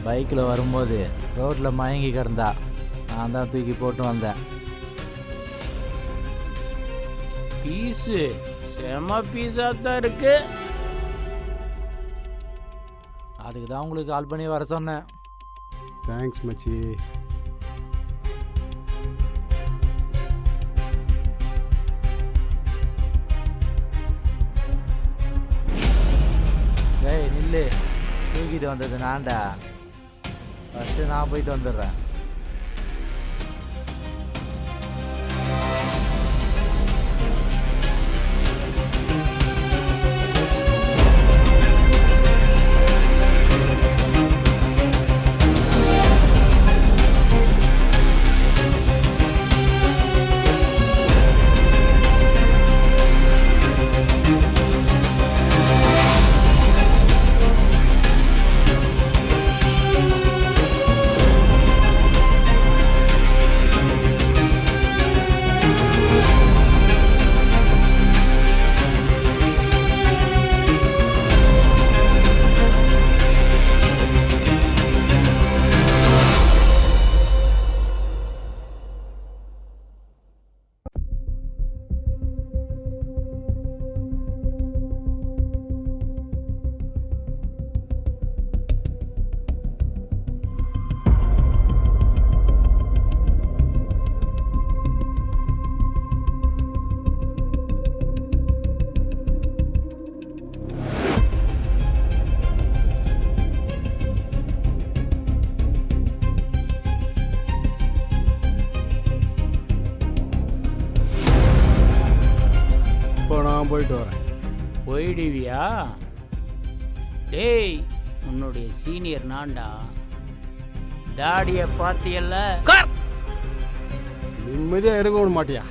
பைக்கில் வரும்போது ரோட்டில் மயங்கி கிடந்தா. நான் தான் தூக்கி போட்டு வந்தேன். பீஸு செம பீஸாக தான் இருக்கு. அதுக்கு தான் உங்களுக்கு கால் பண்ணி வர சொன்னேன். தேங்க்ஸ் மச்சி. டேய் நில்லு, தூக்கிட்டு வந்தது நான்டா. ஃபஸ்ட்டு நான் போயிட்டு வந்துடுறேன். நான் போயிட்டு வரேன். போயிடுவியா? டேய், உன்னுடைய சீனியர் நான்டா. தாடியை பார்த்தியல்ல? நிம்மதியாக இருக்க விட மாட்டியா?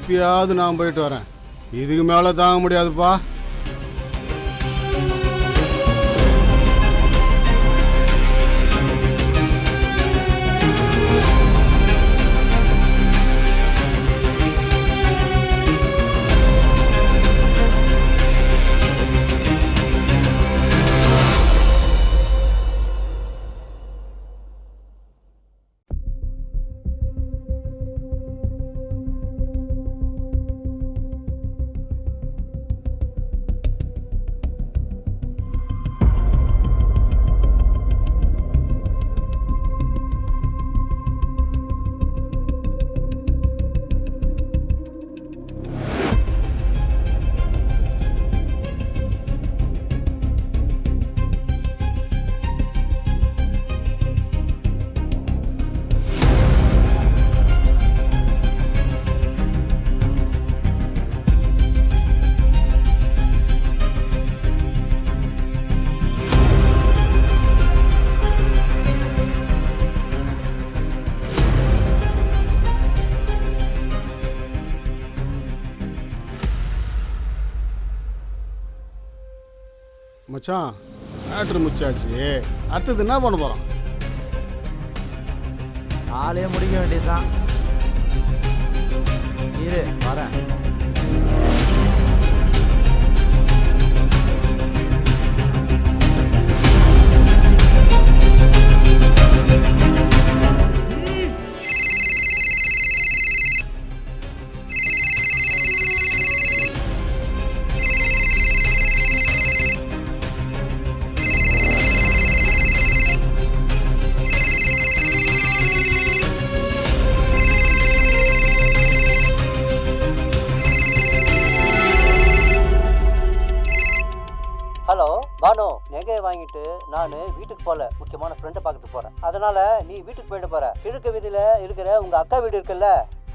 இப்பயாவது நான் போயிட்டு வரேன். இதுக்கு மேலே தாங்க முடியாதுப்பா. மச்சான் மேட்ரு முச்சாச்சு. அடுத்தது என்ன பண்ண போகிறோம்? நாளே முடிக்க வேண்டியதுதான். இரு வரேன். ஹலோ பானு, நகையை வாங்கிட்டு நான் வீட்டுக்கு போகல, முக்கியமான ஃப்ரெண்டை பார்க்கறதுக்கு போகிறேன். அதனால நீ வீட்டுக்கு போயிட்டு போற. கிழக்கு வீதியில் இருக்கிற உங்கள் அக்கா வீடு இருக்குல்ல,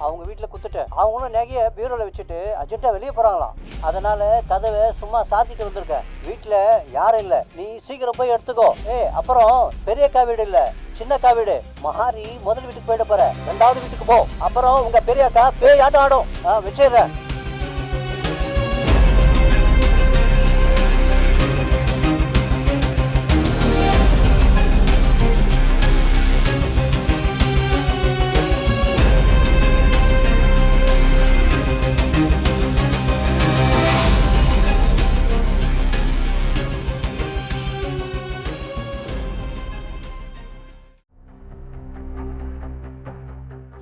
அவங்க வீட்டில் குத்துட்டேன். அவங்களும் நகையை பீரோவில் வச்சுட்டு அர்ஜென்ட்டாக வெளியே போகிறாங்களாம். அதனால கதவை சும்மா சாத்திட்டு வந்திருக்கேன். வீட்டில் யாரும் இல்லை, நீ சீக்கிரம் போய் எடுத்துக்கோ. அப்புறம் பெரிய அக்கா வீடு இல்லை, சின்ன அக்கா வீடு. மகாரி முதல் வீட்டுக்கு போயிட்டு போற, ரெண்டாவது வீட்டுக்கு போ. அப்புறம் உங்க பெரிய அக்கா பேய் ஆட்டம் ஆடும். வச்சிடுறேன்.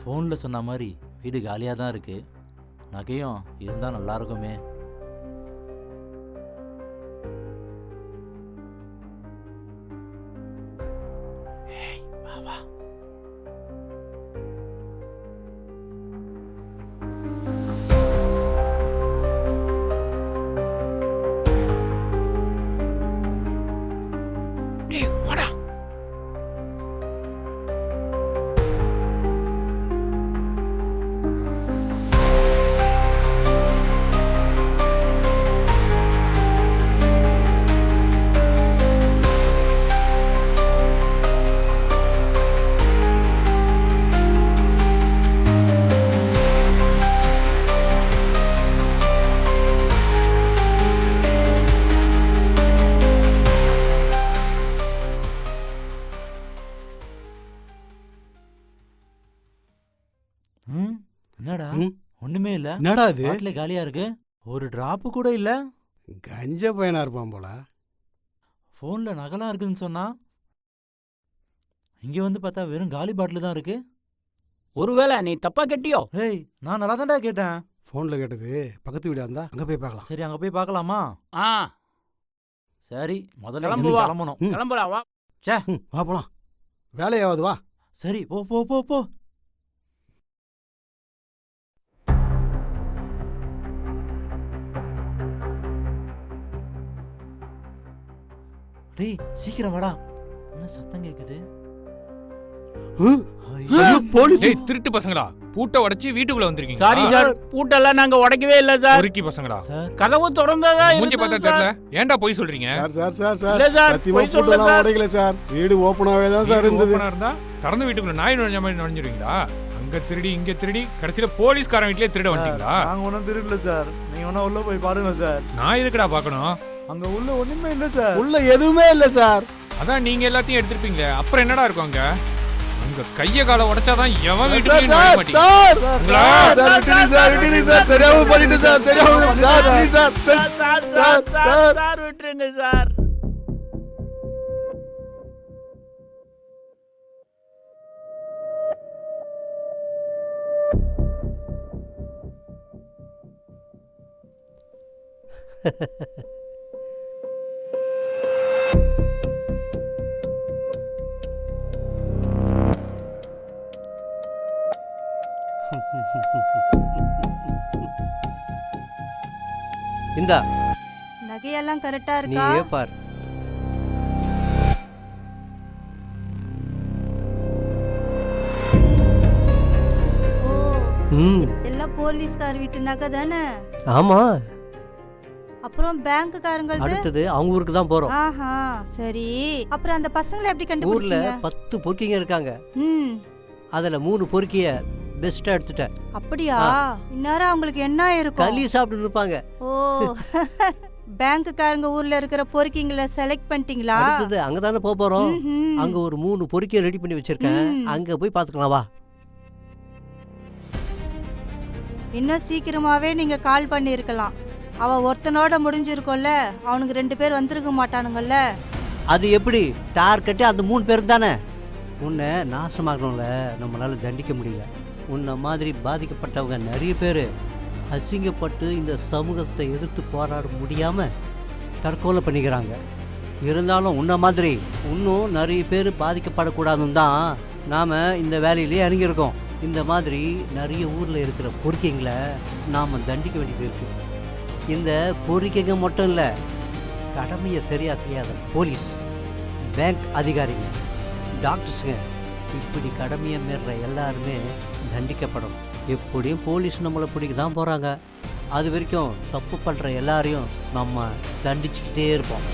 ஃபோனில் சொன்ன மாதிரி வீடு காலியாக தான் இருக்கு. நகையும் இருந்தால் நல்லா இருக்குமே. வா வா. என்னடா ஒண்ணுமே இல்ல. என்னடா இது? பாட்டிலே காலியா இருக்கு. ஒரு டிராப்பு கூட இல்ல. கஞ்ச பையனா இருப்பான் போல. ஃபோன்ல நகலா இருக்குன்னு சொன்னா, இங்க வந்து பார்த்தா வெறும் காலி பாட்டில் தான் இருக்கு. ஒருவேளை நீ தப்பா கட்டியோ? ஏய், நான் நல்லா தான்டா கேட்டேன். ஃபோனில் கேட்டது பக்கத்து வீடாக இருந்தா அங்கே போய் பார்க்கலாம். சரி, அங்க போய் பார்க்கலாமா? ஆ சரி, முதல்ல கிளம்பு இங்கிருந்து வா. கிளம்பணும். கிளம்பலாம் வா. வா போலாம். வேலையாவது வா. சரி, போ போ போ போ. டேய், சீக்கிரம் வாடா. என்ன சத்தம் கேக்குது? ஐயோ, போலீஸ். டேய் திருட்டு பசங்களா, பூட்டை உடைச்சு வீட்டுக்குள்ள வந்திருக்கீங்க. சாரி சார், பூட்டெல்லாம் நாங்க உடைக்கவே இல்ல சார். பொறுக்கி பசங்களா, சார். கதவு திறந்ததா மூஞ்சி பார்த்தா தெரியல. ஏன்டா போய் சொல்றீங்க? சார் இல்ல சார், சத்தியமா போய் சொல்ல பூட்டெல்லாம் சார். உடைக்கல சார். வீடு ஓப்பனாவே தான் சார் இருந்தது. ஓப்பனா இருந்தா திறந்த வீட்டுக்குள்ள நாய் நுழைஞ்ச மாதிரி நுழைஞ்சிருவீங்களா? அங்க திருடி இங்க திருடி கடைசியில போலீஸ்காரன் வீட்லயே திருட வந்துட்டீங்களா? நாங்க ஒண்ணும் திருடல சார். நீங்க வேணா உள்ள போய் பாருங்க சார். நான் எதுக்குடா பார்க்கணும்? அங்க உள்ள ஒண்ணுமே இல்ல சார். உள்ள எதுவுமே இல்லை சார். அதான் நீங்க எல்லாத்தையும் எடுத்துருப்பீங்களே, அப்புறம் என்னடா இருக்கும் அங்க? அங்க கைய கால உடைச்சாதான் எவன் சார் வீட்டுக்கு நுழைய சார் மாட்டீங்க. சார் உங்களா? விட்டுடுங்க சார், தெரியாம பண்ணிட்டு சார், தெரியாம sir, please sir, sir, sir, sir, sir, sir, விட்டுருங்க சார். இந்தா நகையெல்லாம் கரெக்டா நீ இருக்கா? பார். ஓ, ம் எல்லாம் போலீஸ்கார் வீட்டு நகை தானே? ஆமா, அப்புறம் பேங்க்குக்காரங்க. அடுத்தது அவங்க ஊருக்கு தான் போறோம். ஆஹா, சரி. அப்புறம் அந்த பசங்களை எப்படி ஊர்ல கண்டுபிடிச்சீங்க? 10 பொறுக்கிங்க இருக்காங்க. ம், அதுல 3 பொறுக்கிய பெஸ்டா எடுத்துட்டேன். அப்படியா? இந்நேரம் அவங்களுக்கு என்ன இருக்கும்? களி சாப்பிட்டு இருப்பாங்க. ஓ, பேங்க்குக்காரங்க ஊர்ல இருக்கிற பொறுக்கிங்களை செலக்ட் பண்ணிட்டீங்களா? அடுத்தது அங்க தானே போக போறோம். ம்ஹும். அங்க ஒரு 3 பொறுக்கியை ரெடி பண்ணி வச்சிருக்கேன். ம். அங்க போய் பாத்துக்கலாம் வா. இன்னும் சீக்கிரமாவே நீங்க கால் பண்ணியிருக்கலாம். அவன் ஒருத்தனோட முடிஞ்சிருக்கோம்ல, அவனுக்கு 2 பேர் வந்திருக்க மாட்டானுங்கல்ல. அது எப்படி டார் கட்டி அந்த 3 பேர் தானே. உன்னை நாசமாகணும்ல, நம்மளால தண்டிக்க முடியல. உன்னை மாதிரி பாதிக்கப்பட்டவங்க நிறைய பேர் அசிங்கப்பட்டு இந்த சமூகத்தை எதிர்த்து போராட முடியாம தற்கொலை பண்ணிக்கிறாங்க. இருந்தாலும் உன்னை மாதிரி இன்னும் நிறைய பேர் பாதிக்கப்படக்கூடாதுன்னு தான் நாம் இந்த வேலையிலே இறங்கியிருக்கோம். இந்த மாதிரி நிறைய ஊரில் இருக்கிற பொறுக்கிங்களை நாம் தண்டிக்க வேண்டியது இருக்குது. இந்த பொறுக்கிங்க மட்டும் இல்லை, கடமையை சரியாக செய்யாத போலீஸ், பேங்க் அதிகாரிங்க, டாக்டர்ஸுங்க, இப்படி கடமையை மீற எல்லாருமே தண்டிக்கப்படும். எப்படியும் போலீஸ் நம்மளை பிடிக்க தான் போகிறாங்க. அது வரைக்கும் தப்பு பண்ணுற எல்லாரையும் நம்ம தண்டிச்சுக்கிட்டே இருப்போம்.